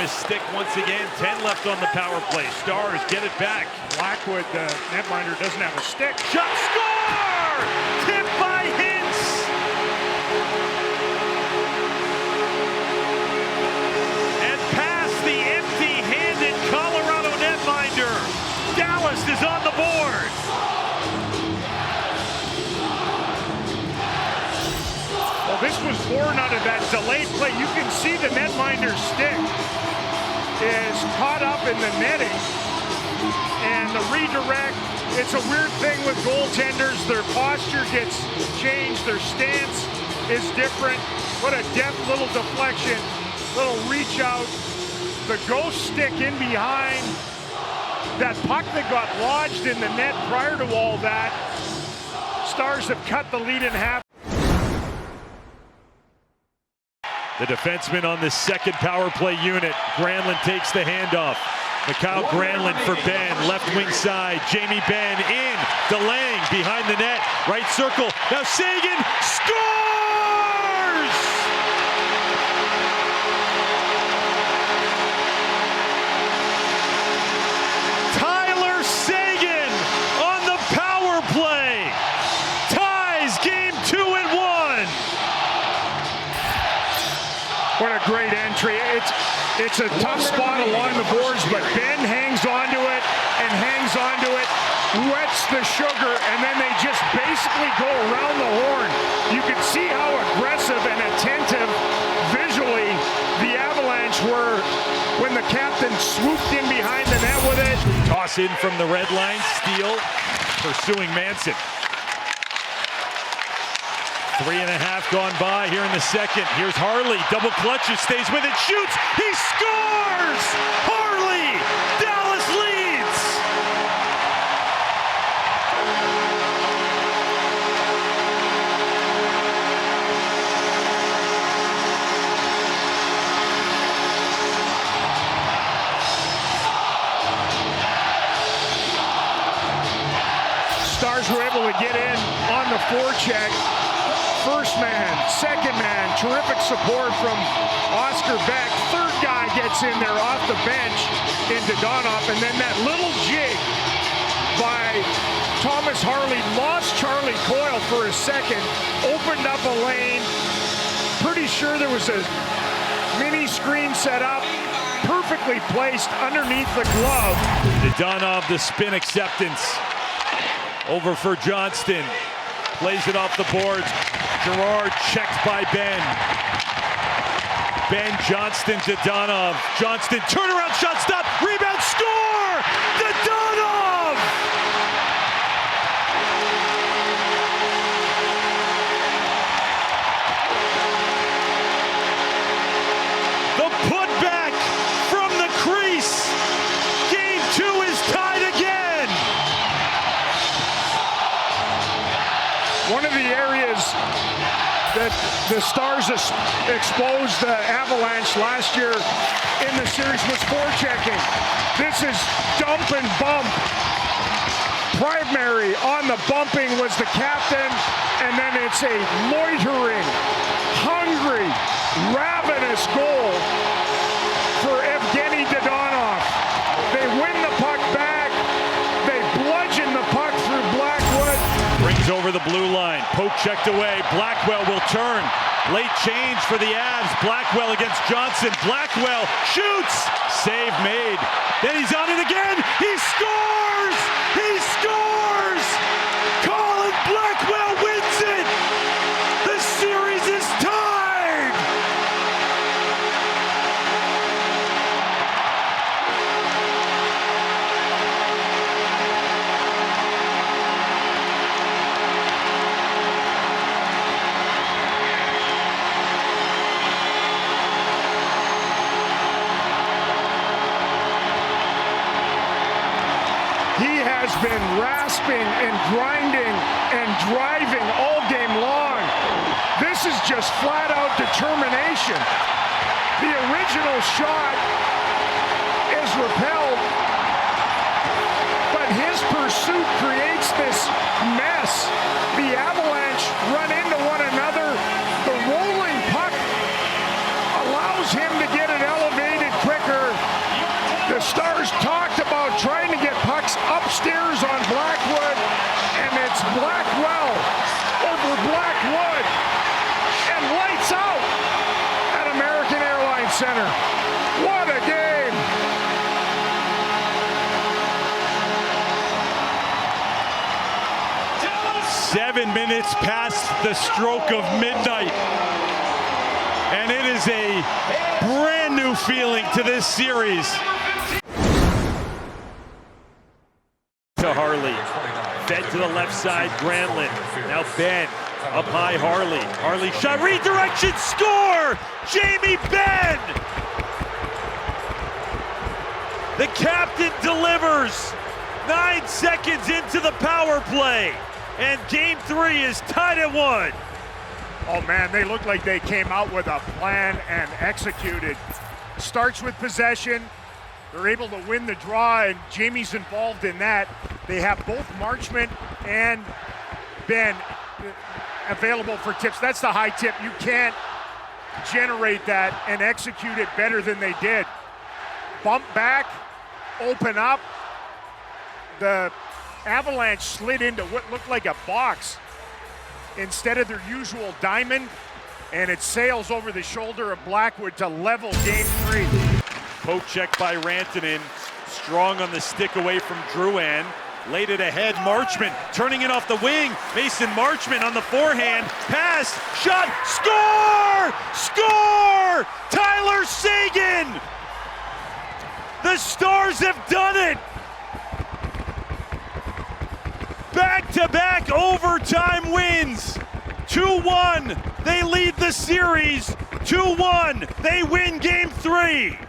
his stick once again. 10 left on the power play. Stars get it back. Blackwood, the netminder, doesn't have a stick. Shot, score! Tipped by Hintz. And past the empty-handed Colorado netminder. Dallas is on the board. Well, this was born out of that delayed play. You can see the netminder's stick is caught up in the netting. And the redirect, it's a weird thing with goaltenders. Their posture gets changed. Their stance is different. What a deft little deflection, little reach out. The ghost stick in behind. That puck that got lodged in the net prior to all that. Stars have cut the lead in half. The defenseman on the second power play unit. Granlund takes the handoff. Mikhail Granlund for Ben, left wing side. Jamie Benn in, delaying behind the net. Right circle. Now Seguin scores! Tyler Seguin on the power play. Ties game 2 and 1. What a great entry. It's a tough spot along the boards, but Ben hangs onto it and hangs onto it, wets the sugar, and then they just basically go around the horn. You can see how aggressive and attentive visually the Avalanche were when the captain swooped in behind the net with it. Toss in from the red line, Steele pursuing Manson. 3.5 gone by here in the second. Here's Harley, double clutches, stays with it, shoots, he scores! Harley, Dallas leads! Stars were able to get in on the forecheck. First man, second man, terrific support from Oscar Beck. Third guy gets in there off the bench into Donoff, and then that little jig by Thomas Harley lost Charlie Coyle for a second, opened up a lane. Pretty sure there was a mini screen set up, perfectly placed underneath the glove. Donoff, the spin acceptance. Over for Johnston. Plays it off the boards. Gerard checked by Ben. Ben Johnston to Donov. Johnston, turnaround shot, stop, rebound, score! The Donov! The putback from the crease. Game 2 is tied again. One of the areas that the Stars exposed the Avalanche last year in the series was forechecking. This is dump and bump. Primary on the bumping was the captain, and then it's a loitering, hungry, ravenous goal for Evgeny Dadonov. They win the puck back. They bludgeon the puck through Blackwood. Brings over the blue line. Poke checked away. Blackwell will turn. Late change for the Avs. Blackwell against Johnson. Blackwell shoots. Save made. Then he's on it again. He scores! He scores! Colin Blackwell wins it! The series is tied! He has been rasping and grinding and driving all game long. This is just flat out determination. The original shot is repelled, but his pursuit creates this mess. The Avalanche run into one another. The rolling puck allows him to get it elevated quicker. Blackwell over Blackwood, and lights out at American Airlines Center. What a game! Dallas! 7 minutes past the stroke of midnight, and it is a brand new feeling to this series. To Harley, fed to the left side, Granlund. Now Ben, up high, Harley. Harley shot, redirection, score! Jamie Benn! The captain delivers. 9 seconds into the power play, and game 3 is tied at 1. Oh man, they look like they came out with a plan and executed. Starts with possession. They're able to win the draw, and Jamie's involved in that. They have both Marchment and Ben available for tips. That's the high tip. You can't generate that and execute it better than they did. Bump back, open up. The Avalanche slid into what looked like a box instead of their usual diamond, and it sails over the shoulder of Blackwood to level game 3. Poke check by Rantanen, strong on the stick away from Drouin. Laid it ahead, Marchment turning it off the wing. Mason Marchment on the forehand, pass, shot, score! Score! Tyler Seguin! The Stars have done it! Back-to-back overtime wins. 2-1, they lead the series. 2-1, they win game 3.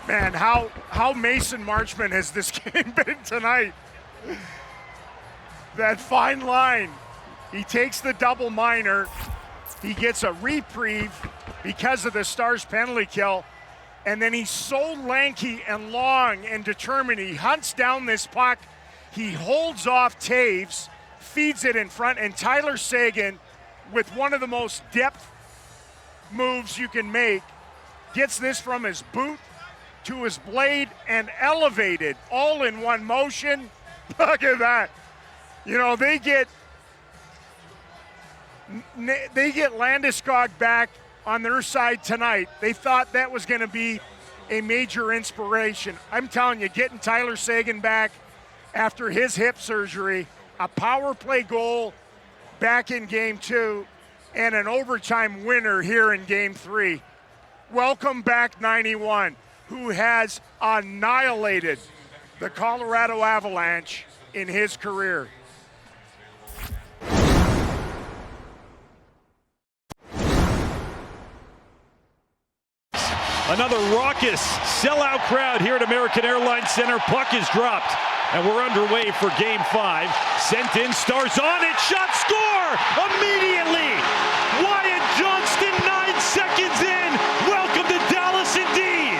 Man, how Mason Marchment has this game been tonight? That fine line. He takes the double minor. He gets a reprieve because of the Stars penalty kill. And then he's so lanky and long and determined. He hunts down this puck. He holds off Taves, feeds it in front, and Tyler Seguin, with one of the most depth moves you can make, gets this from his boot to his blade and elevated all in one motion. Look at that. You know, they get Landeskog back on their side tonight. They thought that was going to be a major inspiration. I'm telling you, getting Tyler Seguin back after his hip surgery, a power play goal back in game 2, and an overtime winner here in game 3. Welcome back 91, who has annihilated the Colorado Avalanche in his career. Another raucous sellout crowd here at American Airlines Center. Puck is dropped, and we're underway for game 5. Sent in, Stars on it, shot, score! Immediately! Wyatt Johnston, 9 seconds in. Welcome to Dallas indeed.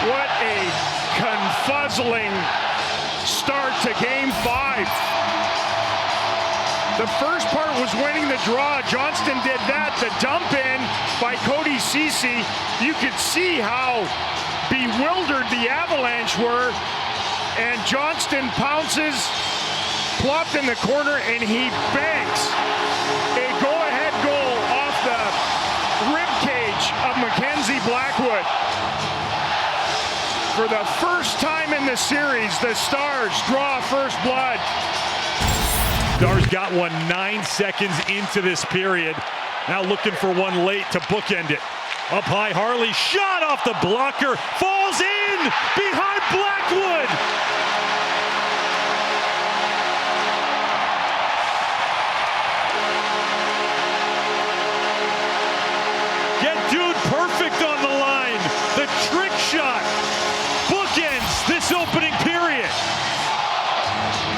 What a confuzzling start to game 5. The first part was winning the draw. Johnston did that. The dump in by Cody Ceci. You could see how bewildered the Avalanche were. And Johnston pounces, plopped in the corner, and he banks a go-ahead goal off the ribcage of Mackenzie Blackwood. For the first time in the series, the Stars draw first blood. Stars got one 9 seconds into this period. Now looking for one late to bookend it. Up high, Harley, shot off the blocker, falls in behind Blackwood. Get dude perfect on the line. The trick shot bookends this opening period.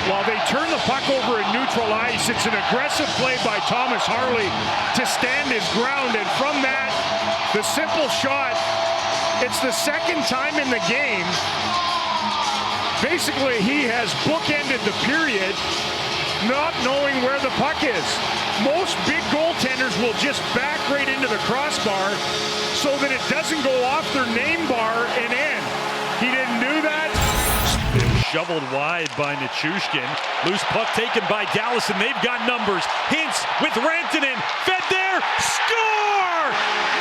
While they turn the puck over in neutral ice, it's an aggressive play by Thomas Harley to stand his ground, and from that, the simple shot. It's the second time in the game. Basically, he has bookended the period. not knowing where the puck is. Most big goaltenders will just back right into the crossbar so that it doesn't go off their name bar and in. He didn't do that. Shoveled wide by Nichushkin. Loose puck taken by Dallas, and they've got numbers. Hintz with Rantanen. Fed there. Score!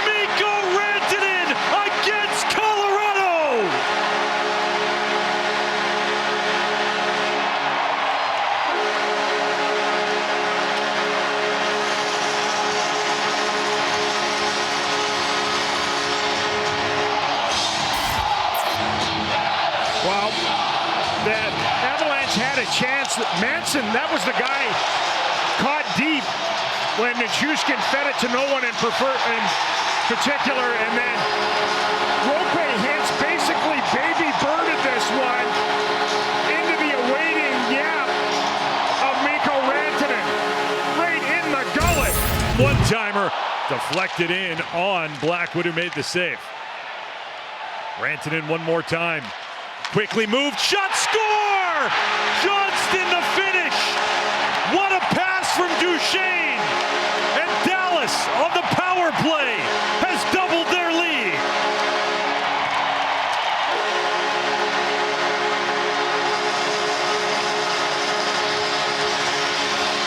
Mikko Rantanen against Colorado! Well, that Avalanche had a chance. Manson, that was the guy caught deep when Nichushkin fed it to no one in particular, and then Roope Hintz basically baby birded this one into the awaiting yap of Mikko Rantanen, right in the gullet. One-timer deflected in on Blackwood, who made the save. Rantanen one more time. Quickly moved, shot, score! Johnston the finish! What a pass from Duchesne! And Dallas on the power play has doubled their lead.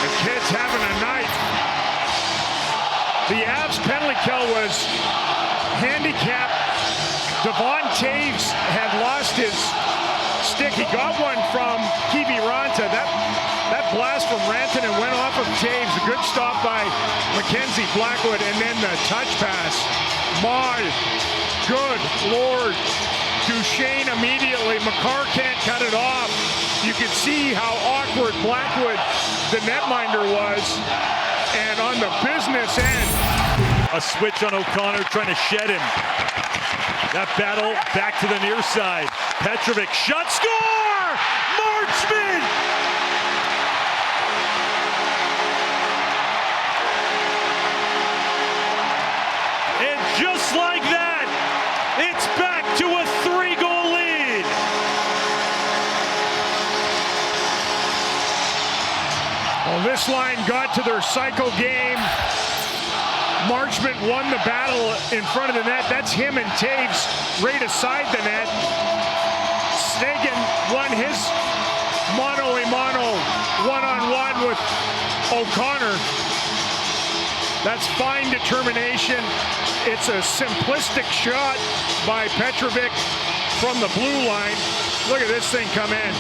The kid's having a night. The Avs penalty kill was handicapped. Devon Toews had lost his stick. He got one from Kiviranta. That blast from Rantanen went off of Toews. A good stop by Mackenzie Blackwood, and then the touch pass. My good Lord. Duchesne immediately. Makar can't cut it off. You can see how awkward Blackwood, the netminder, was. And on the business end. A switch on O'Connor, trying to shed him. That battle back to the near side. Petrovic, shot, score! Marchment! And just like that, it's back to a 3-goal lead. Well, this line got to their cycle game. Marchment won the battle in front of the net. That's him and Toews right aside the net. Seguin won his mano-a-mano one-on-one with O'Connor. That's fine determination. It's a simplistic shot by Petrovic from the blue line. Look at this thing come in.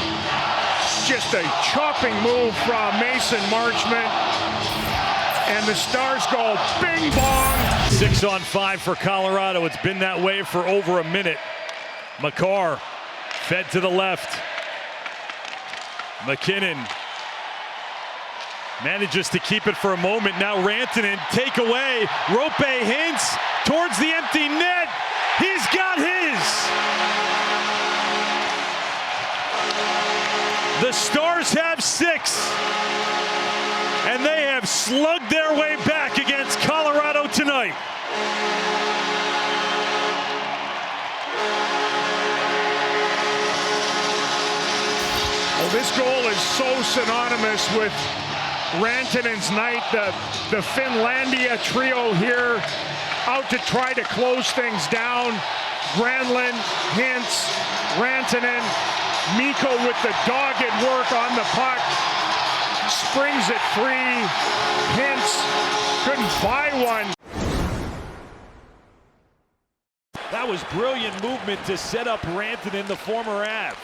Just a chopping move from Mason Marchment. And the Stars go bing bong. 6 on 5 for Colorado. It's been that way for over a minute. Makar fed to the left. McKinnon manages to keep it for a moment. Now Rantanen take away. Roope Hintz towards the empty net. He's got his. The Stars have 6. And they have slugged their way back against Colorado tonight. Well, this goal is so synonymous with Rantanen's night. The Finlandia trio here out to try to close things down. Granlund, Hintz, Rantanen, Mikko with the dogged work on the puck. Springs it free. Hintz couldn't buy one. That was brilliant movement to set up Rantanen, the former Av.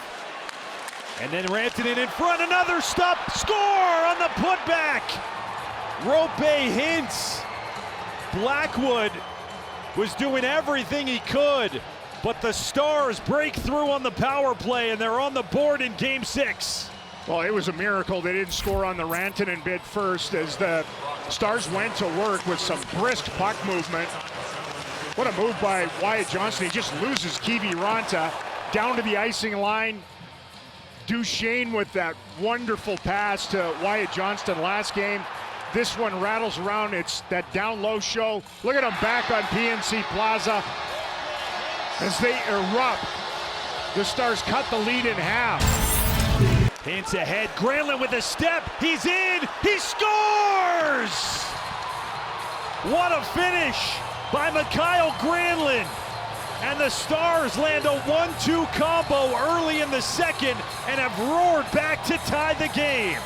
And then Rantanen in front, another stop, score on the putback. Roope Hintz. Blackwood was doing everything he could, but the Stars break through on the power play, and they're on the board in Game 6. Well, it was a miracle they didn't score on the Rantanen bid first, as the Stars went to work with some brisk puck movement. What a move by Wyatt Johnston. He just loses Kiviranta down to the icing line. Duchesne with that wonderful pass to Wyatt Johnston last game. This one rattles around. It's that down low show. Look at him back on PNC Plaza as they erupt. The Stars cut the lead in half. Hintz ahead, Granlund with a step, he's in, he scores! What a finish by Mikael Granlund. And the Stars land a 1-2 combo early in the second and have roared back to tie the game.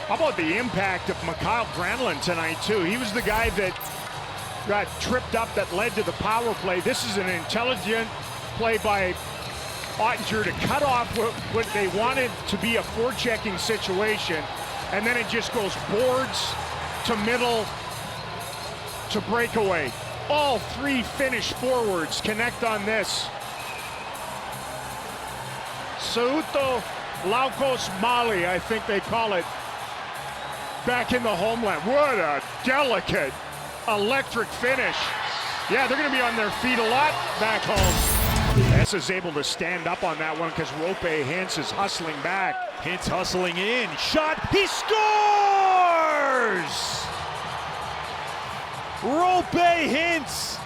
How about the impact of Mikael Granlund tonight, too? He was the guy that got tripped up that led to the power play. This is an intelligent play by Oettinger to cut off what they wanted to be a forechecking situation, and then it just goes boards to middle to breakaway. All three Finnish forwards connect on this. Seuto Laukos Mali, I think they call it, back in the homeland. What a delicate, electric finish. Yeah, they're going to be on their feet a lot back home. S is able to stand up on that one because Roope Hintz is hustling back. Hintz hustling in, shot, he scores! Roope Hintz.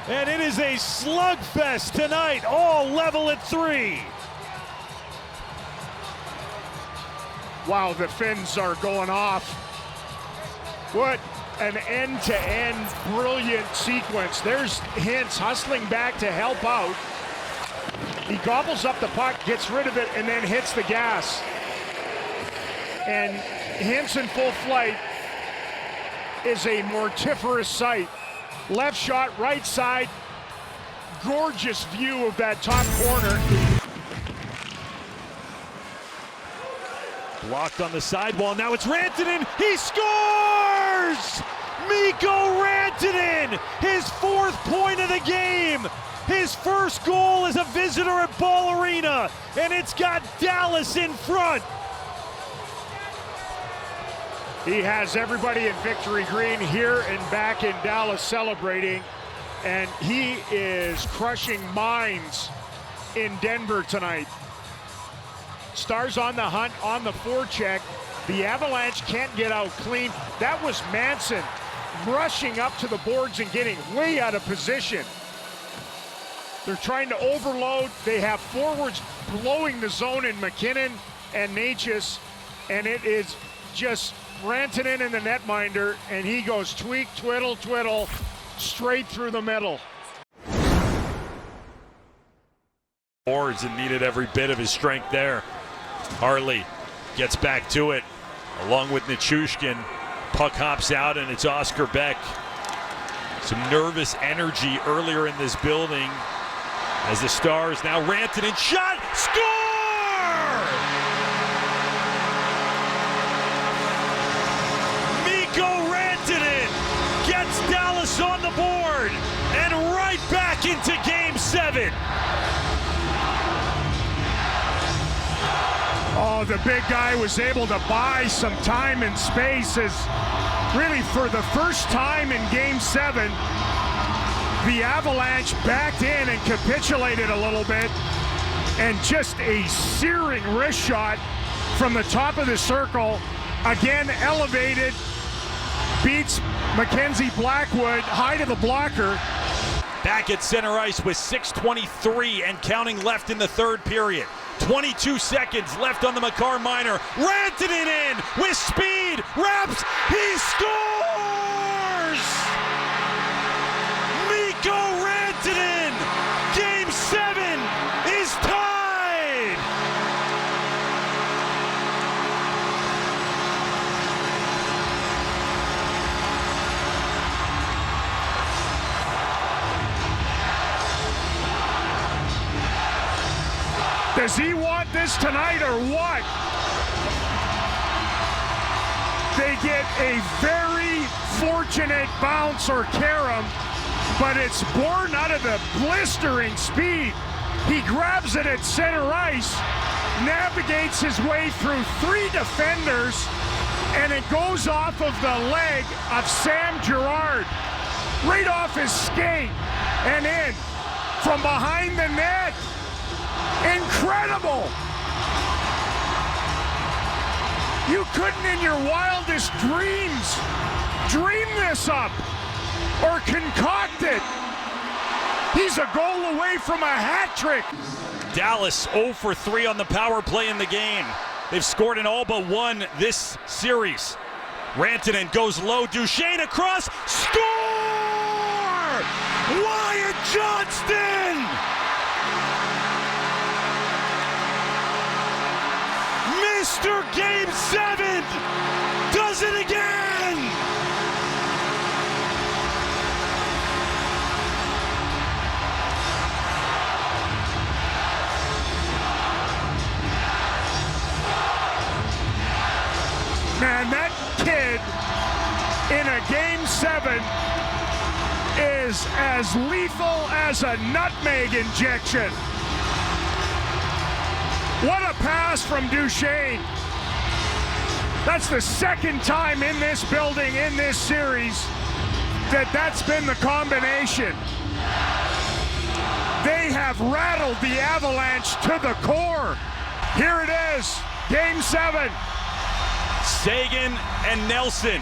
And it is a slugfest tonight, all level at 3. Wow, the Finns are going off. What an end-to-end brilliant sequence. There's Hintz hustling back to help out. He gobbles up the puck, gets rid of it, and then hits the gas. And Hintz in full flight is a mortiferous sight. Left shot, right side, gorgeous view of that top corner. Blocked on the sidewall, now it's Rantanen, he scores! Mikko Rantanen, his 4th point of the game. His first goal as a visitor at Ball Arena, and it's got Dallas in front. He has everybody in Victory Green here and back in Dallas celebrating, and he is crushing minds in Denver tonight. Stars on the hunt on the forecheck. The Avalanche can't get out clean. That was Manson rushing up to the boards and getting way out of position. They're trying to overload. They have forwards blowing the zone in McKinnon and Necas, and it is just Rantanen in the netminder, and he goes tweak, twiddle, twiddle, straight through the middle. Boards and needed every bit of his strength there. Harley gets back to it, along with Nichushkin. Puck hops out, and it's Oscar Beck. Some nervous energy earlier in this building as the Stars now Rantanen shot, score! Mikko Rantanen gets Dallas on the board and right back into Game 7. Oh, the big guy was able to buy some time and space as really for the first time in Game 7, the Avalanche backed in and capitulated a little bit, and just a searing wrist shot from the top of the circle, again elevated, beats Mackenzie Blackwood high to the blocker. Back at center ice with 6:23 and counting left in the third period. 22 seconds left on the Makar Minor. Rantanen in with speed, wraps, he scores! Mikko Rantanen, Game 7 is tied! Does he want this tonight or what? They get a very fortunate bounce or carom, but it's born out of the blistering speed. He grabs it at center ice, navigates his way through 3 defenders, and it goes off of the leg of Sam Girard. Right off his skate and in from behind the net. Incredible! You couldn't in your wildest dreams dream this up or concoct it. He's a goal away from a hat trick. Dallas 0 for 3 on the power play in the game. They've scored in all but one this series. Rantanen goes low, Duchesne across, score! Wyatt Johnston! Mr. Game 7 does it again! Man, that kid in a Game 7 is as lethal as a nutmeg injection. What a pass from Duchesne. That's the second time in this building, in this series, that's been the combination. They have rattled the Avalanche to the core. Here it is, Game 7. Sagan and Nelson.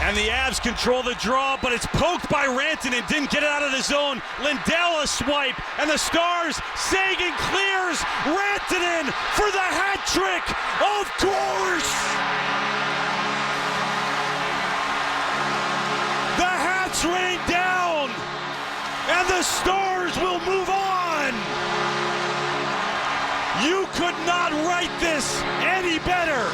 And the Avs control the draw, but it's poked by Rantanen. Didn't get it out of the zone. Lindell a swipe, and the Stars, Sagan clears. Rantanen for the hat trick. Of course! The hats rain down, and the Stars will move on. You could not write this any better.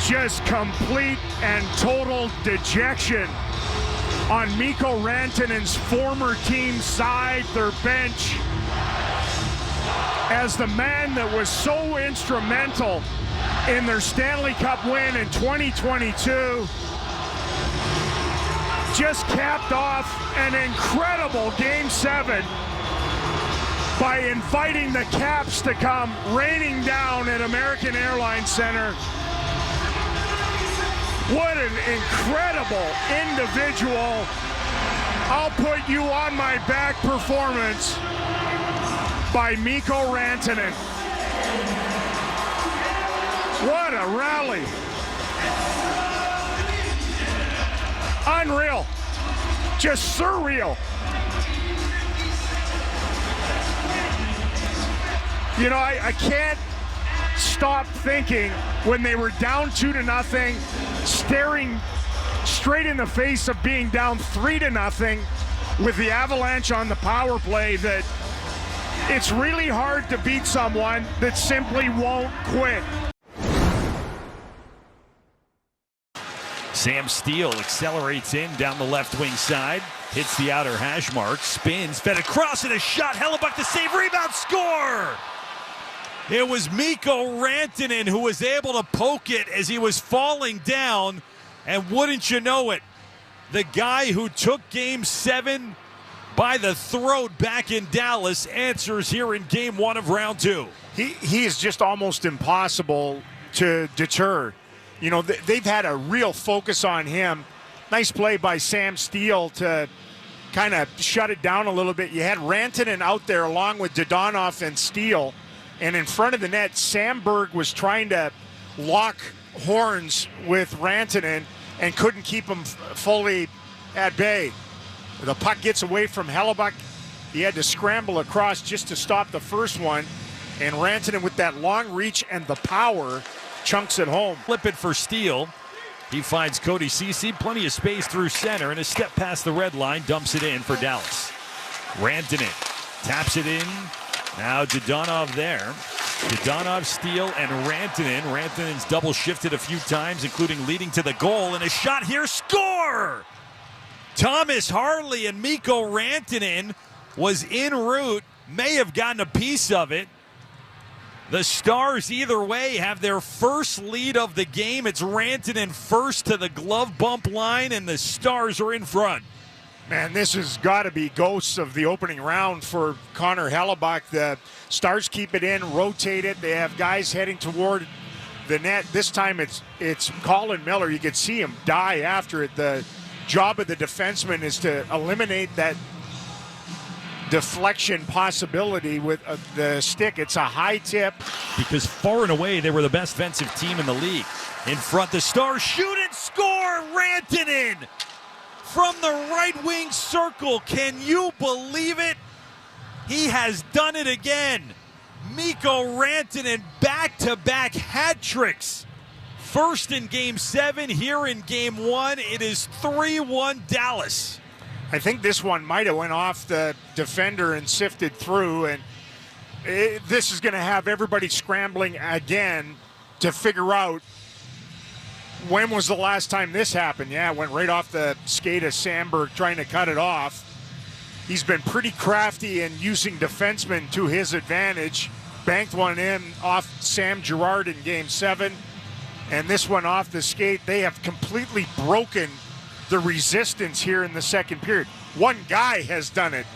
Just complete and total dejection on Mikko Rantanen's former team side, their bench, as the man that was so instrumental in their Stanley Cup win in 2022 just capped off an incredible Game 7 by inviting the Caps to come raining down at American Airlines Center. What an incredible individual, I'll put you on my back performance by Mikko Rantanen. What a rally. Unreal. Just surreal. You know, I can't stop thinking when they were down 2-0, staring straight in the face of being down 3-0 with the Avalanche on the power play, that it's really hard to beat someone that simply won't quit. Sam Steele accelerates in down the left wing side, hits the outer hash mark, spins, fed across, and a shot. Hellebuyck to save, rebound, score! It was Mikko Rantanen who was able to poke it as he was falling down, and wouldn't you know it, the guy who took Game 7 by the throat back in Dallas answers here in Game 1 of Round 2. He is just almost impossible to deter. You know, they've had a real focus on him. Nice play by Sam Steele to kind of shut it down a little bit. You had Rantanen out there along with Dadonov and Steele. And in front of the net, Sandberg was trying to lock horns with Rantanen and couldn't keep him fully at bay. The puck gets away from Hellebuyck. He had to scramble across just to stop the first one. And Rantanen, with that long reach and the power, chunks it home. Flip it for Steele. He finds Cody Ceci, plenty of space through center, and a step past the red line, dumps it in for Dallas. Rantanen taps it in. Now Dadonov there. Dadonov, Steele, and Rantanen. Rantanen's double shifted a few times, including leading to the goal, and a shot here, score! Thomas Harley and Mikko Rantanen was en route, may have gotten a piece of it. The Stars, either way, have their first lead of the game. It's Rantanen first to the glove bump line, and the Stars are in front. Man, this has got to be ghosts of the opening round for Connor Hellebuyck. The Stars keep it in, rotate it. They have guys heading toward the net. This time it's Colin Miller. You could see him die after it. The job of the defenseman is to eliminate that deflection possibility with the stick. It's a high tip. Because far and away, they were the best defensive team in the league. In front, the Stars shoot and score! Rantanen from the right wing circle. Can you believe it? He has done it again. Mikko Rantanen, back-to-back hat tricks. First in Game 7, here in Game 1. It is 3-1 Dallas. I think this one might have went off the defender and sifted through, and this is going to have everybody scrambling again to figure out when was the last time this happened. Yeah, it went right off the skate of Sandberg trying to cut it off. He's been pretty crafty in using defensemen to his advantage. Banked one in off Sam Girard in Game 7, and this one off the skate. They have completely broken the resistance here in the second period. One guy has done it.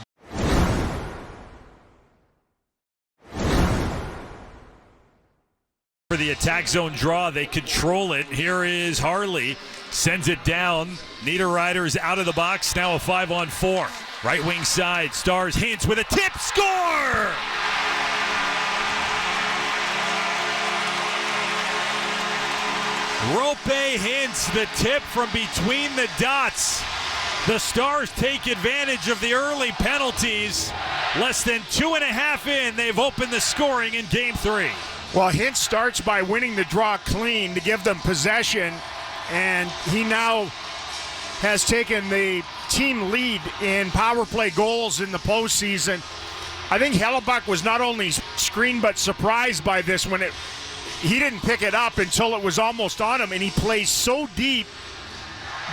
For the attack zone draw, they control it. Here is Harley, sends it down. Niederreiter's out of the box, now a 5-on-4. Right wing side, Stars Hintz with a tip, score! Roope Hintz, the tip from between the dots. The Stars take advantage of the early penalties. Less than 2.5 in, they've opened the scoring in Game 3. Well, Hintz starts by winning the draw clean to give them possession, and he now has taken the team lead in power play goals in the postseason. I think Hellebuck was not only screened but surprised by this when he didn't pick it up until it was almost on him, and he plays so deep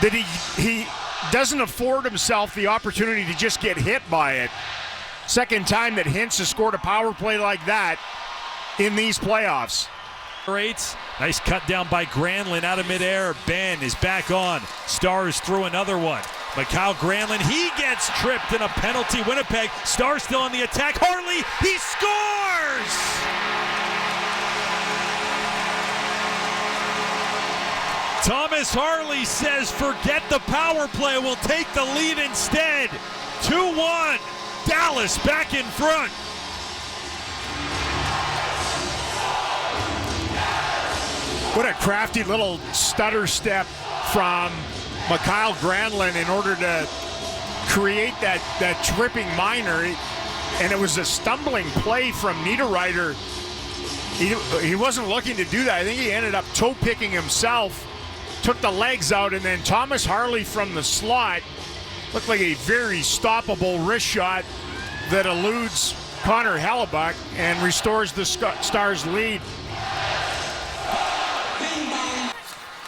that he doesn't afford himself the opportunity to just get hit by it. Second time that Hintz has scored a power play like that in these playoffs. Nice cut down by Granlund out of midair. Ben is back on. Stars through another one. Mikael Granlund, he gets tripped in a penalty. Winnipeg, Stars still on the attack. Harley, he scores! Thomas Harley says, forget the power play, we'll take the lead instead. 2-1, Dallas back in front. What a crafty little stutter step from Mikael Granlund in order to create that tripping minor. And it was a stumbling play from Niederreiter. He wasn't looking to do that. I think he ended up toe picking himself, took the legs out, and then Thomas Harley from the slot looked like a very stoppable wrist shot that eludes Connor Hellebuck and restores the Stars' lead.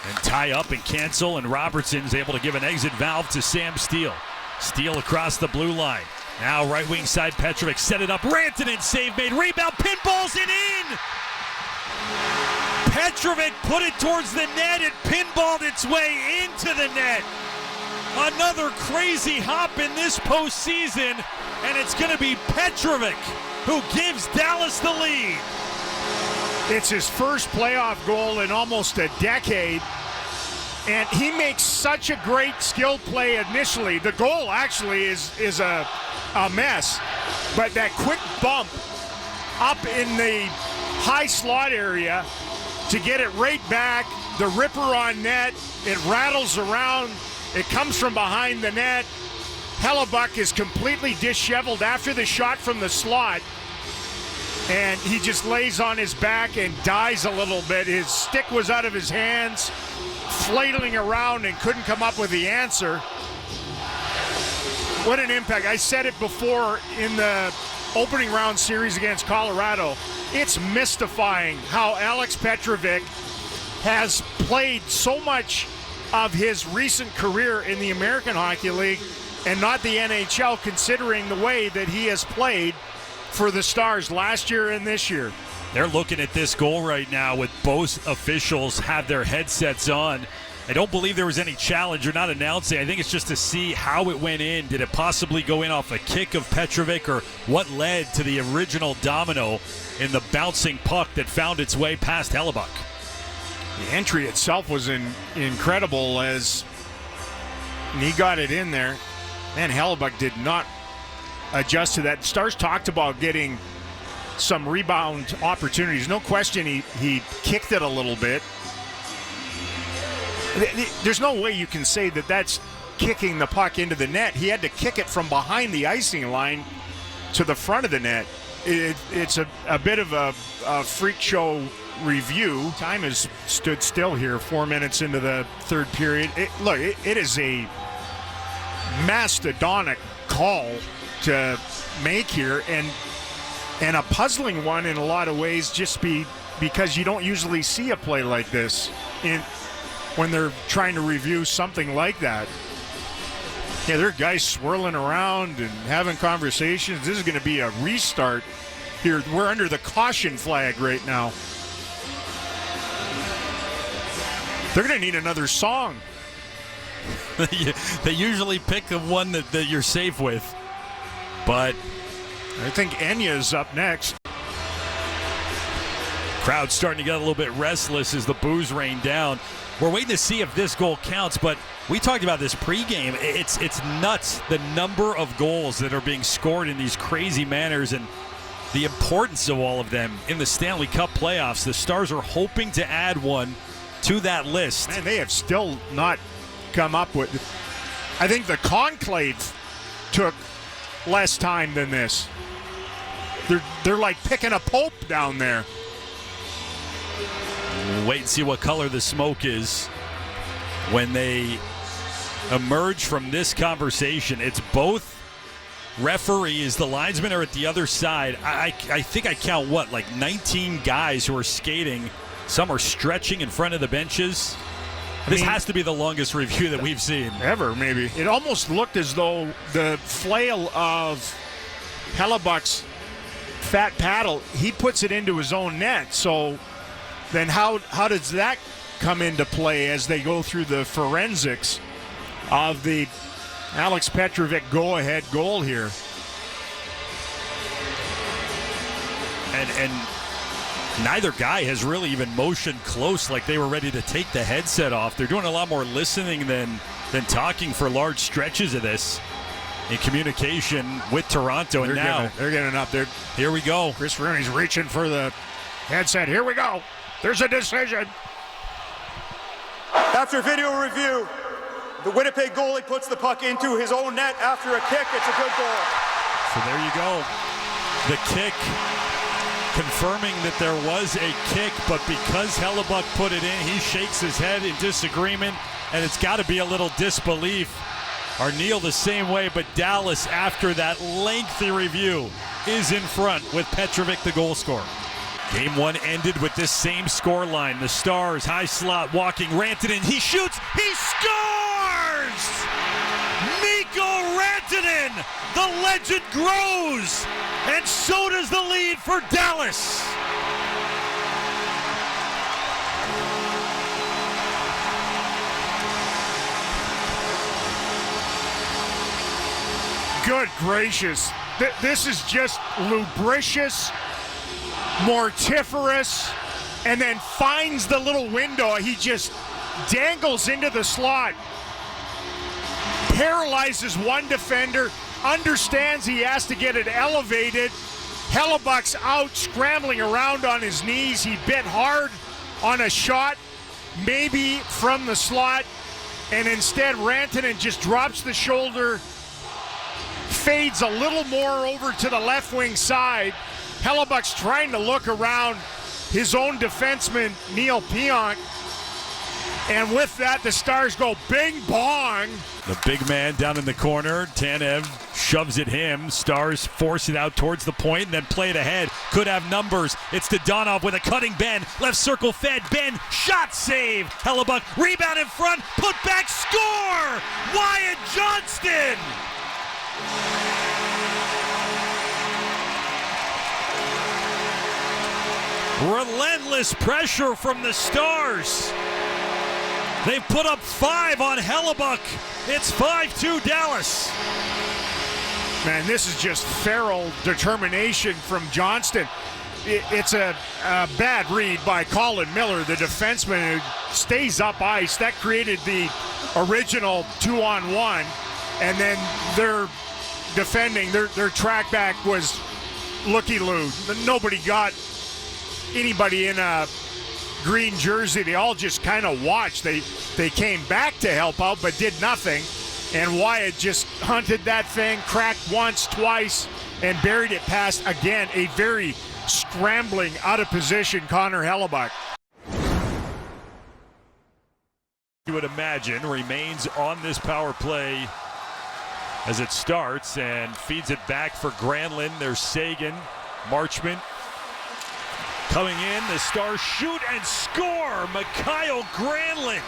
And tie up and cancel, and Robertson's able to give an exit valve to Sam Steele. Steele across the blue line. Now right wing side, Petrovic set it up. Rantanen save made, rebound, pinballs it in! Petrovic put it towards the net, it pinballed its way into the net. Another crazy hop in this postseason, and it's going to be Petrovic who gives Dallas the lead. It's his first playoff goal in almost a decade, and he makes such a great skill play initially. The goal actually is a mess, but that quick bump up in the high slot area to get it right back, the ripper on net, it rattles around, it comes from behind the net. Hellebuck is completely disheveled after the shot from the slot, and he just lays on his back and dies a little bit. His stick was out of his hands, flailing around, and couldn't come up with the answer. What an impact. I said it before in the opening round series against Colorado. It's mystifying how Alex Petrovic has played so much of his recent career in the American Hockey League and not the NHL, considering the way that he has played for the Stars last year and this year. They're looking at this goal right now with both officials have their headsets on. I don't believe there was any challenge or not announcing. I think it's just to see how it went in. Did it possibly go in off a kick of Petrovic, or what led to the original domino in the bouncing puck that found its way past Hellebuck? The entry itself was incredible as he got it in there. Man, Hellebuyck did not adjust to that. Stars talked about getting some rebound opportunities. No question he kicked it a little bit. There's no way you can say that that's kicking the puck into the net. He had to kick it from behind the icing line to the front of the net. It's a bit of a freak show review. Time has stood still here 4 minutes into the third period. It is a mastodonic call to make here, and a puzzling one in a lot of ways, just because you don't usually see a play like this when they're trying to review something like that. Yeah, there are guys swirling around and having conversations. This is going to be a restart here. We're under the caution flag right now. They're going to need another song. They usually pick the one that you're safe with. But I think Enya's up next. Crowd starting to get a little bit restless as the boos rain down. We're waiting to see if this goal counts, but we talked about this pregame. It's nuts, the number of goals that are being scored in these crazy manners and the importance of all of them in the Stanley Cup playoffs. The Stars are hoping to add one to that list. Man, they have still not come up with. I think the Conclave took less time than this. They're like picking a pope down there. We'll wait and see what color the smoke is when they emerge from this conversation. It's both referees. The linesmen are at the other side. I think I count, like 19 guys who are skating. Some are stretching in front of the benches. This has to be the longest review that we've seen. Ever, maybe. It almost looked as though the flail of Hellebuck's fat paddle, he puts it into his own net. So then how does that come into play as they go through the forensics of the Alex Petrovic go-ahead goal here? And neither guy has really even motioned close like they were ready to take the headset off. They're doing a lot more listening than talking for large stretches of this in communication with Toronto. And they're getting up there. Here we go. Chris Rooney's reaching for the headset. Here we go. There's a decision. After video review, the Winnipeg goalie puts the puck into his own net after a kick. It's a good goal. So there you go. The kick confirming that there was a kick, but because Hellebuyck put it in, he shakes his head in disagreement, and it's got to be a little disbelief. Arneal the same way, but Dallas, after that lengthy review, is in front with Petrovic, the goal scorer. Game one ended with this same score line. The Stars, high slot, walking, Rantanen, he shoots, he scores! Mikko Rantanen, the legend grows, and so does the lead for Dallas. Good gracious. This is just lubricious, mortiferous, and then finds the little window. He just dangles into the slot, paralyzes one defender, understands he has to get it elevated. Hellebuck's out scrambling around on his knees. He bit hard on a shot, maybe from the slot, and instead Rantanen just drops the shoulder, fades a little more over to the left wing side. Hellebuck's trying to look around his own defenseman, Neil Pionk. And with that, the Stars go bing bong. The big man down in the corner, Tanev shoves at him. Stars force it out towards the point and then play it ahead. Could have numbers. It's Dadonov with a cutting bend. Left circle fed. Ben, shot save. Hellebuyck, rebound in front. Put back, score! Wyatt Johnston! Relentless pressure from the Stars. They've put up 5 on Hellebuyck. It's 5-2 Dallas. Man, this is just feral determination from Johnston. it's a bad read by Colin Miller, the defenseman who stays up ice. That created the original 2-on-1, and then their defending, their track back was looky-loo. Nobody got anybody in a green jersey. They all just kind of watched. They came back to help out but did nothing, and Wyatt just hunted that thing, cracked once, twice, and buried it past, again, a very scrambling, out of position Connor Hellebuyck. You would imagine remains on this power play as it starts and feeds it back for Granlund. There's Sagan, Marchment coming in. The Stars shoot and score. Mikael Granlund.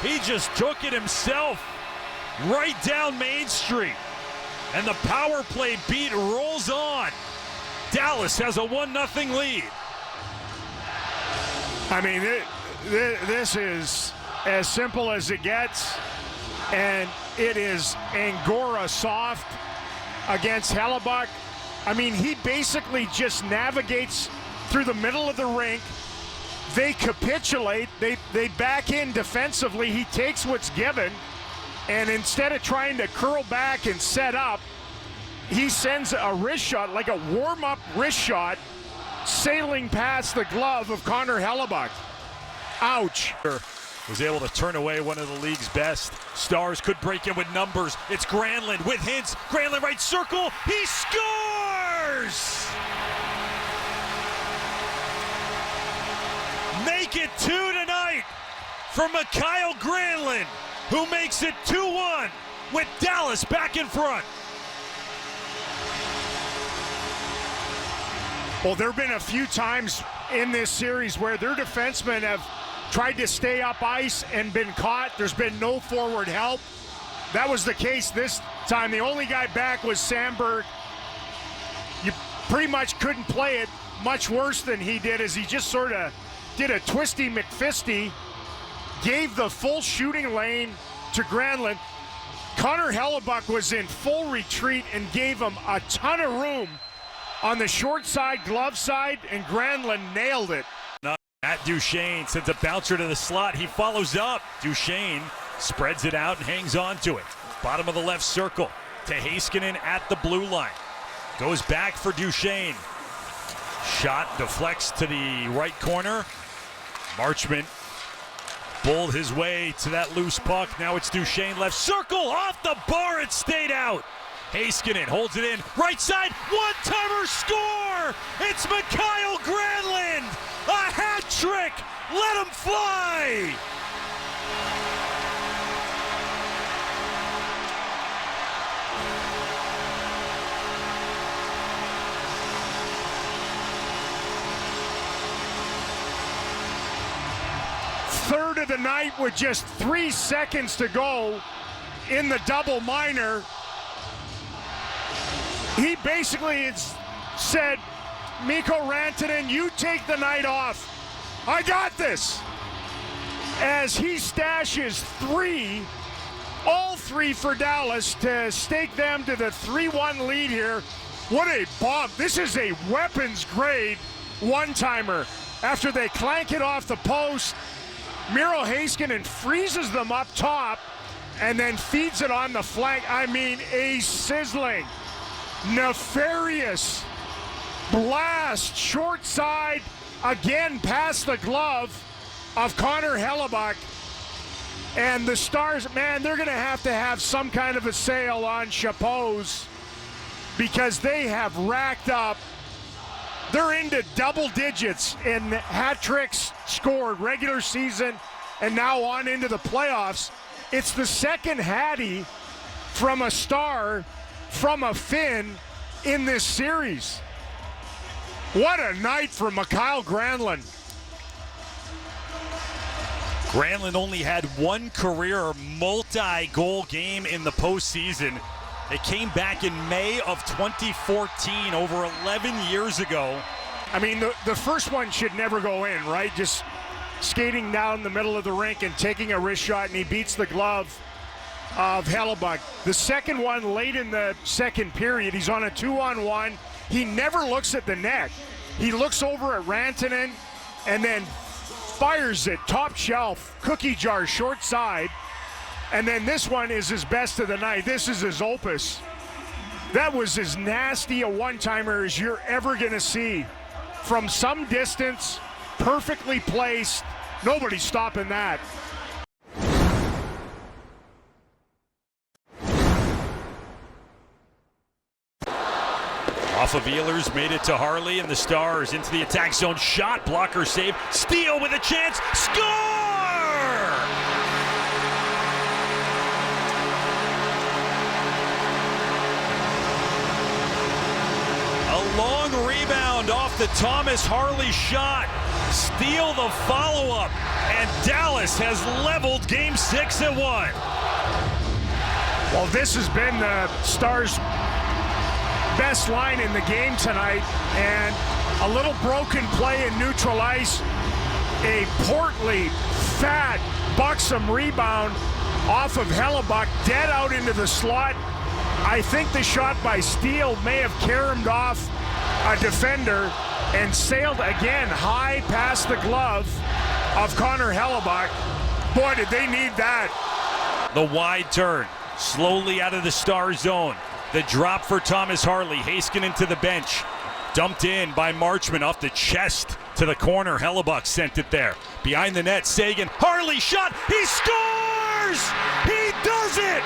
He just took it himself right down Main Street. And the power play beat rolls on. Dallas has a 1-0 lead. I mean, this is as simple as it gets, and it is Angora soft against Hellebuyck. I mean, he basically just navigates through the middle of the rink. They capitulate. They back in defensively. He takes what's given, and instead of trying to curl back and set up, he sends a wrist shot, like a warm-up wrist shot, sailing past the glove of Connor Hellebuyck. Ouch. Was able to turn away one of the league's best. Stars could break in with numbers. It's Granlund with hints. Granlund right circle. He scores! Make it 2 tonight for Mikael Granlund, who makes it 2-1 with Dallas back in front. Well, there have been a few times in this series where their defensemen have tried to stay up ice and been caught. There's been no forward help. That was the case this time. The only guy back was Sandberg. You pretty much couldn't play it much worse than he did, as he just sort of did a twisty McFisty, gave the full shooting lane to Granlund. Connor Hellebuyck was in full retreat and gave him a ton of room on the short side, glove side, and Granlund nailed it. Matt Duchene sends a bouncer to the slot. He follows up. Duchene spreads it out and hangs on to it. Bottom of the left circle to Heiskanen at the blue line. Goes back for Duchene. Shot deflects to the right corner. Marchment bowled his way to that loose puck. Now it's Duchene left circle. Off the bar, it stayed out. Heiskanen holds it in. Right side, one-timer score! It's Mikael Granlund! A hat trick! Let him fly! Third of the night with just 3 seconds to go in the double minor. He basically said, Mikko Rantanen, you take the night off. I got this. As he stashes 3, all 3 for Dallas to stake them to the 3-1 lead here. What a bomb. This is a weapons grade one-timer. After they clank it off the post, Miro Heiskanen freezes them up top and then feeds it on the flank. I mean, a sizzling, nefarious blast, short side, again past the glove of Connor Hellebuyck. And the Stars, man, they're going to have some kind of a sale on Chapeaus, because they have racked up. They're into double digits in hat tricks scored regular season and now on into the playoffs. It's the second Hattie from a Star, from a Finn in this series. What a night for Mikael Granlund. Granlund only had one career multi-goal game in the postseason. It came back in May of 2014, over 11 years ago. I mean, the first one should never go in, right? Just skating down the middle of the rink and taking a wrist shot, and he beats the glove of Hellebuyck. The second one late in the second period, he's on a 2-on-1. He never looks at the net. He looks over at Rantanen and then fires it top shelf, cookie jar, short side. And then this one is his best of the night. This is his opus. That was as nasty a one-timer as you're ever going to see. From some distance, perfectly placed. Nobody's stopping that. Off of Ehlers, made it to Harley, and the Stars into the attack zone. Shot, blocker save, steal with a chance, score! A long rebound off the Thomas Harley shot. Steal the follow-up, and Dallas has leveled Game 6 at 1. Well, this has been the Stars' best line in the game tonight, and a little broken play in neutral ice. A portly, fat, buxom rebound off of Hellebuck, dead out into the slot. I think the shot by Steele may have caromed off a defender and sailed again high past the glove of Connor Hellebuck. Boy, did they need that. The wide turn, slowly out of the Star zone. The drop for Thomas Harley. Heiskanen to the bench. Dumped in by Marchment off the chest to the corner. Hellebuck sent it there. Behind the net, Seguin. Harley shot. He scores! He does it!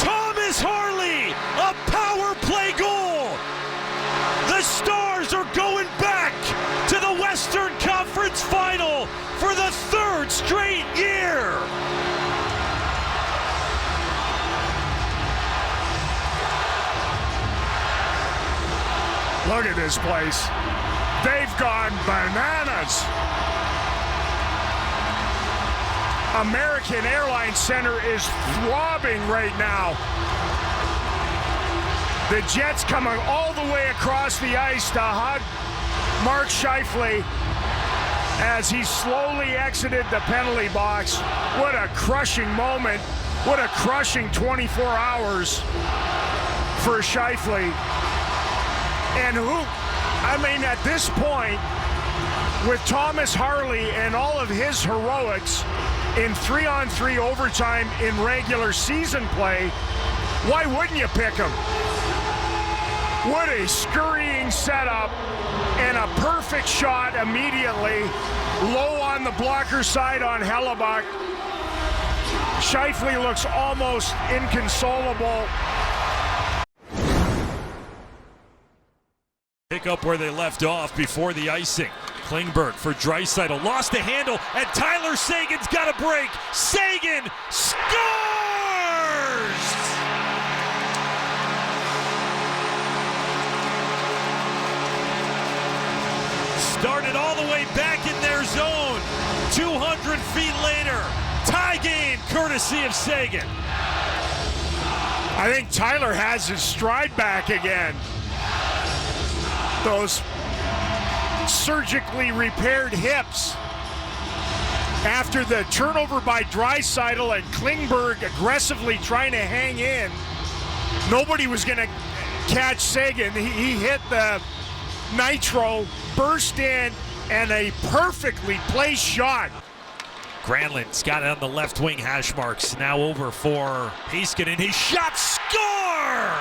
Thomas Harley, a power play goal! The Stars are going back to the Western Conference Final for the third straight year! Look at this place. They've gone bananas. American Airlines Center is throbbing right now. The Jets coming all the way across the ice to hug Mark Scheifele as he slowly exited the penalty box. What a crushing moment. What a crushing 24 hours for Scheifele. And at this point, with Thomas Harley and all of his heroics in 3-on-3 overtime in regular season play, why wouldn't you pick him? What a scurrying setup and a perfect shot immediately. Low on the blocker side on Hellebuck. Scheifele looks almost inconsolable. Pick up where they left off before the icing. Klingberg for Draisaitl, lost the handle, and Tyler Seguin's got a break. Seguin scores! Started all the way back in their zone. 200 feet later, tie game courtesy of Seguin. I think Tyler has his stride back again. Those surgically repaired hips after the turnover by Draisaitl and Klingberg aggressively trying to hang in. Nobody was going to catch Seguin. He hit the nitro, burst in, and a perfectly placed shot. Granlund's got it on the left wing, hash marks. Now over for Heiskanen. His shot, score!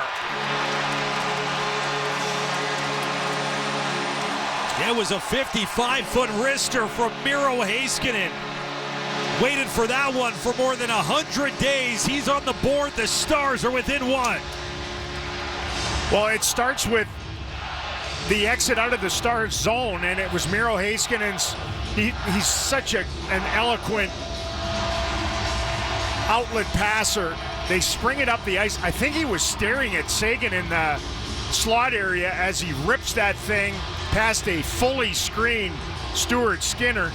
It was a 55-foot wrister from Miro Heiskanen. Waited for that one for more than 100 days. He's on the board. The Stars are within one. Well, it starts with the exit out of the Stars zone, and it was Miro Heiskanen's. He's such an eloquent outlet passer. They spring it up the ice. I think he was staring at Seguin in the slot area as he rips that thing past a fully screened Stuart Skinner.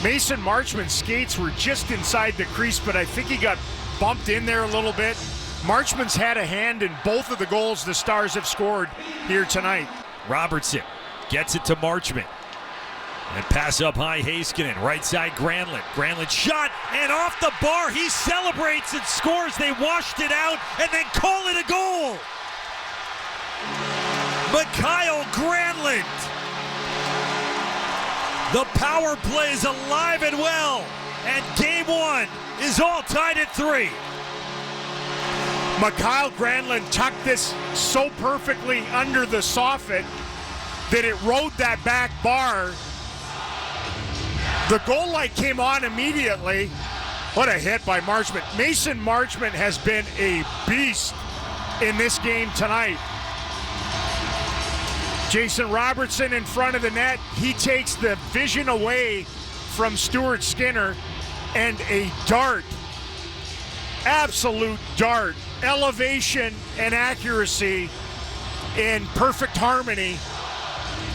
Mason Marchment's skates were just inside the crease, but I think he got bumped in there a little bit. Marchment's had a hand in both of the goals the Stars have scored here tonight. Robertson gets it to Marchment. And pass up high, Heiskanen. Right side, Granlund. Granlund shot, and off the bar. He celebrates and scores. They washed it out and then call it a goal. Mikael Granlund. The power play is alive and well, and game one is all tied at 3. Mikael Granlund tucked this so perfectly under the soffit that it rode that back bar. The goal light came on immediately. What a hit by Marchment. Mason Marchment has been a beast in this game tonight. Jason Robertson in front of the net. He takes the vision away from Stuart Skinner, and a dart, absolute dart, elevation and accuracy in perfect harmony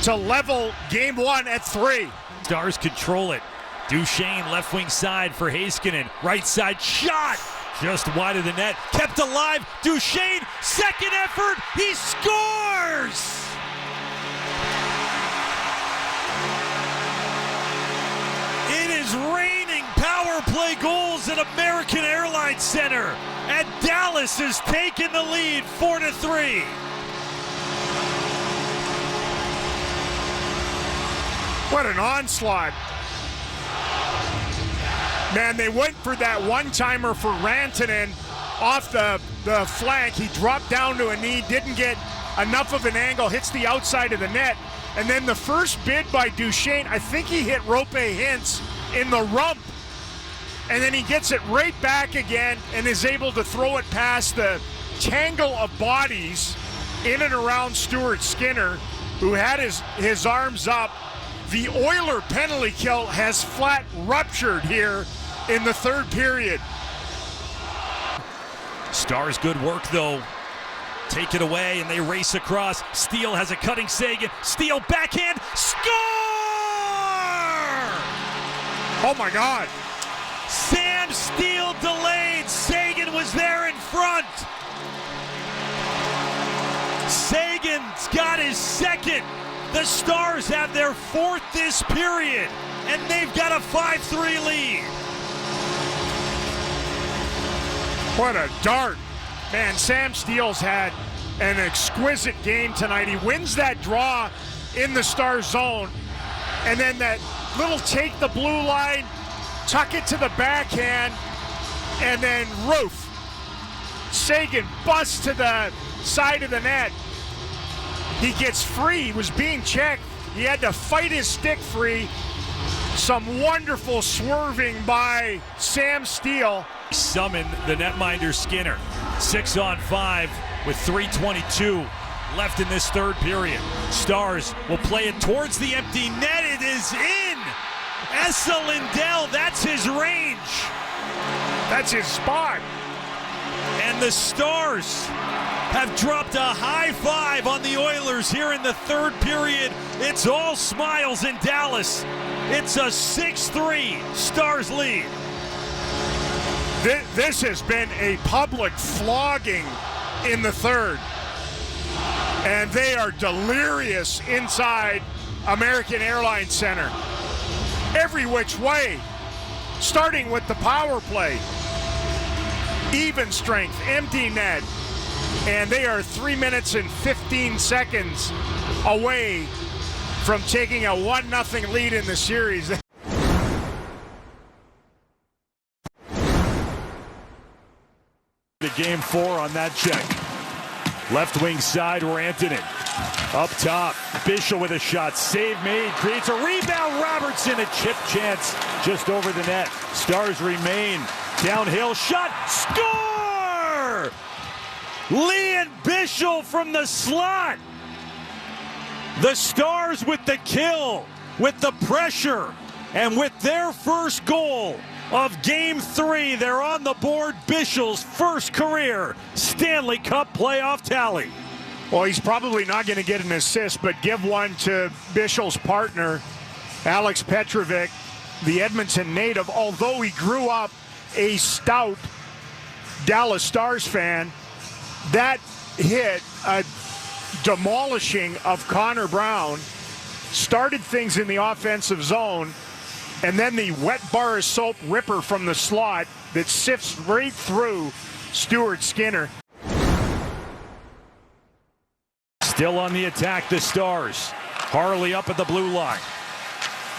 to level game one at 3. Stars control it. Duchesne left wing side for Heiskanen. Right side shot. Just wide of the net. Kept alive. Duchesne, second effort. He scores! It is raining power play goals at American Airlines Center. And Dallas has taken the lead 4-3. What an onslaught. Man, they went for that one-timer for Rantanen off the flank. He dropped down to a knee, didn't get enough of an angle, hits the outside of the net. And then the first bid by Duchesne, I think he hit Roope Hintz in the rump. And then he gets it right back again and is able to throw it past the tangle of bodies in and around Stuart Skinner, who had his arms up. The Oiler penalty kill has flat ruptured here in the third period. Stars good work though. Take it away and they race across. Steele has a cutting Seguin. Steele backhand. Score! Oh my God. Sam Steele delayed. Seguin was there in front. Sagan's got his second. The Stars have their 4th this period, and they've got a 5-3 lead. What a dart. Man, Sam Steele's had an exquisite game tonight. He wins that draw in the Star zone, and then that little take the blue line, tuck it to the backhand, and then roof. Seguin busts to the side of the net. He gets free. He was being checked. He had to fight his stick free. Some wonderful swerving by Sam Steele. Summon the netminder Skinner. 6-on-5 with 3:22 left in this third period. Stars will play it towards the empty net. It is in. Esa Lindell, that's his range. That's his spot. And the Stars have dropped a high five on the Oilers here in the third period. It's all smiles in Dallas. It's a 6-3 Stars lead. This has been a public flogging in the third. And they are delirious inside American Airlines Center. Every which way, starting with the power play. Even strength, empty net. And they are 3 minutes and 15 seconds away from taking a 1-0 lead in the series. To game 4 on that check. Left wing side, Rantanen. Up top, Bichsel with a shot. Save made, creates a rebound. Robertson, a chip chance just over the net. Stars remain. Downhill shot, score! Lian Bichsel from the slot. The Stars with the kill, with the pressure, and with their first goal of Game 3. They're on the board. Bischel's first career Stanley Cup playoff tally. Well, he's probably not going to get an assist, but give one to Bischel's partner, Alex Petrovic, the Edmonton native. Although he grew up a stout Dallas Stars fan, that hit, a demolishing of Connor Brown, started things in the offensive zone, and then the wet bar of soap ripper from the slot that sifts right through Stuart Skinner. Still on the attack, the Stars. Harley up at the blue line.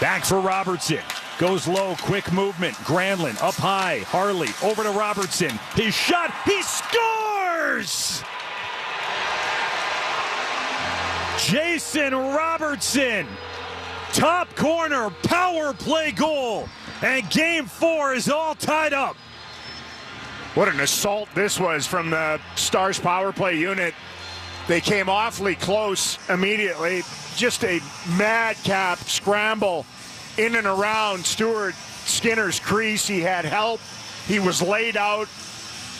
Back for Robertson. Goes low, quick movement. Granlund up high. Harley over to Robertson. His shot, he scores! Jason Robertson, top corner, power play goal. And game 4 is all tied up. What an assault this was from the Stars power play unit. They came awfully close immediately. Just a madcap scramble in and around Stuart Skinner's crease. He had help. He was laid out.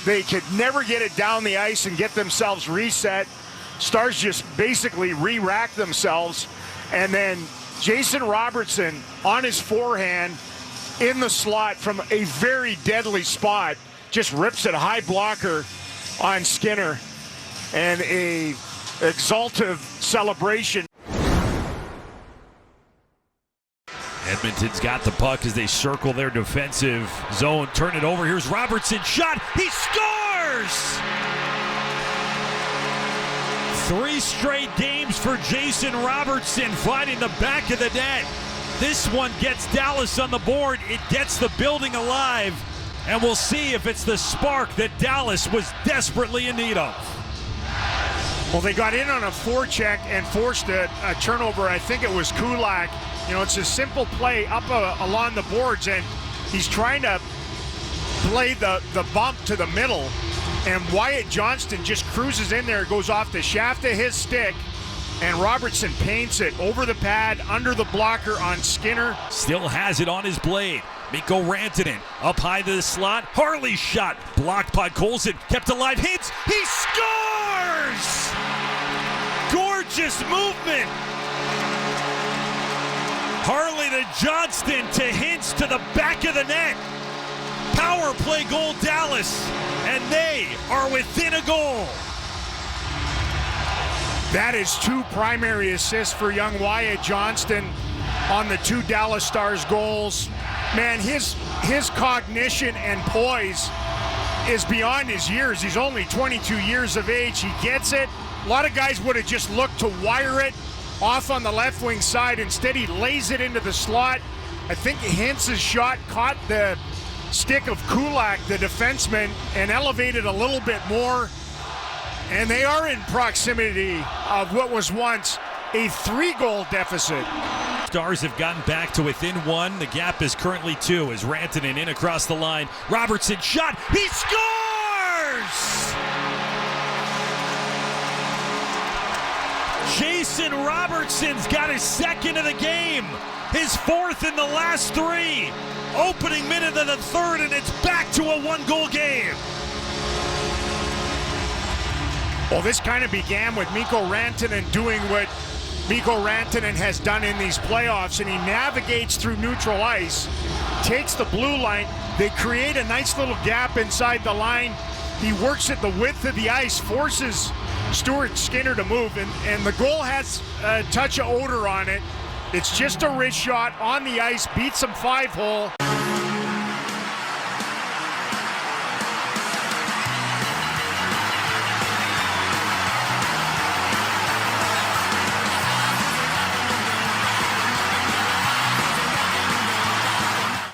They could never get it down the ice and get themselves reset. Stars just basically re-racked themselves. And then Jason Robertson on his forehand in the slot from a very deadly spot just rips it high blocker on Skinner. And a exultive celebration. Edmonton's got the puck as they circle their defensive zone. Turn it over. Here's Robertson. Shot. He scores! 3 straight games for Jason Robertson finding the back of the net. This one gets Dallas on the board. It gets the building alive. And we'll see if it's the spark that Dallas was desperately in need of. Well, they got in on a forecheck and forced a turnover. I think it was Kulak. You know, it's a simple play up along the boards, and he's trying to play the bump to the middle. And Wyatt Johnston just cruises in there, goes off the shaft of his stick, and Robertson paints it over the pad, under the blocker on Skinner. Still has it on his blade. Mikko Rantanen up high to the slot. Harley's shot blocked by Colson. Kept alive. Hits. He scores! Gorgeous movement. Harley to Johnston to Hintz to the back of the net. Power play goal Dallas, and they are within a goal. That is 2 primary assists for young Wyatt Johnston on the 2 Dallas Stars goals. Man, his cognition and poise is beyond his years. He's only 22 years of age. He gets it. A lot of guys would have just looked to wire it off on the left wing side. Instead, he lays it into the slot. I think Hintz's shot caught the stick of Kulak, the defenseman, and elevated a little bit more. And they are in proximity of what was once a 3-goal deficit. Stars have gotten back to within 1. The gap is currently 2 as Rantanen in across the line. Robertson shot. He scores! Jason Robertson's got his 2nd of the game. His 4th in the last 3. Opening minute of the 3rd, and it's back to a 1-goal game. Well, this kind of began with Mikko Rantanen doing what Mikko Rantanen has done in these playoffs, and he navigates through neutral ice, takes the blue line. They create a nice little gap inside the line. He works at the width of the ice, forces Stuart Skinner to move, and the goal has a touch of odor on it. It's just a wrist shot on the ice, beats him 5-hole.